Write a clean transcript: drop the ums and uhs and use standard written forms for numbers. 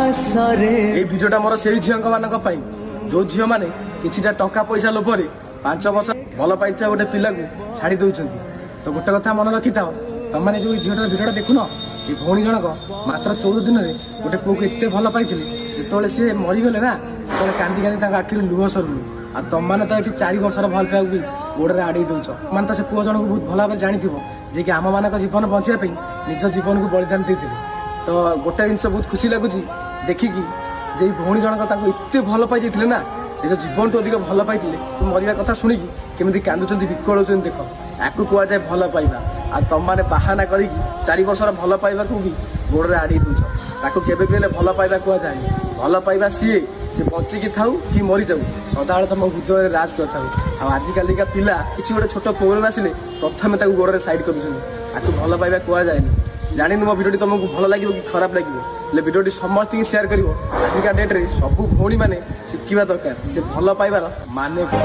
এই ভিডিওটা মোর সেই ঝিଅଙ୍କ ମାନଙ୍କ ପାଇଁ ଯୋଉ ଝିଅ ମାନେ କିଛିଟା ଟଙ୍କା ପଇସା ଲୋଭରେ 5 ବର୍ଷ ଭଲ ପାଇଥିବା ଗୋଟେ ପିଲାକୁ ଛାଡି ଦଉଛନ୍ତି। ତ ଗୋଟେ କଥା ମନେ ରଖିଥାଅ, ତମାନେ ଯୋଉ ଝିଅଟାର ଭିଡିଓଟା ଦେଖୁନ, এই ଭଉଣୀ ଜଣକ ମାତ୍ର 14 ଦିନରେ ଗୋଟେ ପୁଅକୁ ଏତେ ଭଲ ପାଇଥିଲେ, ଯେତେବେଳେ ସିଏ ମରିଗଲେ ନା ସେତେବେଳେ କାନ୍ଦି କାନ୍ଦି ତାଙ୍କ ଆଖିରୁ ଲୁହ ସରୁନି। ଆଉ ତମାନେ ତ ଏଠି 4 ବର୍ଷର ଭଲ ପାଇବାକୁ ଗୋଡରେ ଆଡେଇ ଦଉଛ। ମାନେ ତ ସେ ପୁଅ ଜଣକୁ ବହୁତ ଭଲ ଭାବରେ ଜାଣିଥିବ ଯେ କି ଆମ ମାନଙ୍କ ଜୀବନ ବଞ୍ଚିବା ପାଇଁ ନିଜ ଜୀବନକୁ ବଳିଦାନ ଦେଇଥିଲେ। ତ ଗୋଟେ ଜିନିଷ ବହୁତ ଖୁସି ଲାଗୁଛି ଦେଖିକି যে ভଉଣୀ ଜଣକ ତାଙ୍କୁ ଏତେ ଭଲ ପାଇ ଯାଇଥିଲେ ନା, ନିଜ ଜୀବନଠୁ ଅଧିକ ଭଲ ପାଇଥିଲେ। ମରିବା କଥା ଶୁଣିକି କେମିତି କାନ୍ଦୁଛନ୍ତି, ବିକଳ ହଉଛନ୍ତି। ଦେଖ, ୟାକୁ କୁହାଯାଏ ଭଲ ପାଇବା। ଆଉ ତମମାନେ ବାହାନା କରିକି 4 ବର୍ଷର ଭଲ ପାଇବାକୁ ବି ଗୋଡରେ ଆଡେଇ ଦଉଛ। ତାକୁ କେବେ ବି ହେଲେ ଭଲ ପାଇବା କୁହାଯାଏନି। ଭଲ ପାଇବା ସିଏ ସେ ବଞ୍ଚିକି ଥାଉ କି ମରିଯାଉ, ସଦାବେଳେ ତମ ହୃଦୟରେ ରାଜ କରିଥାଉ। ଆଉ ଆଜିକାଲିକା ପିଲା କିଛି ଗୋଟେ ଛୋଟ ପ୍ରୋବ୍ଲେମ ଆସିଲେ ପ୍ରଥମେ ତାକୁ ଗୋଡରେ ସାଇଡ କରୁଛନ୍ତି। ତାକୁ ଭଲ ପାଇବା କୁହାଯାଏନି। ଜାଣିନି ମୋ ଭିଡ଼ିଓଟି ତମକୁ ଭଲ ଲାଗିବ କି ଖରାପ ଲାଗିବ, ହେଲେ ଭିଡ଼ିଓଟି ସମସ୍ତଙ୍କୁ ସେୟାର କରିବ। ଆଜିକା ଡେଟ୍ରେ ସବୁ ଭଉଣୀ ମାନେ ଶିଖିବା ଦରକାର ଯେ ଭଲ ପାଇବାର ମାନେ କଣ।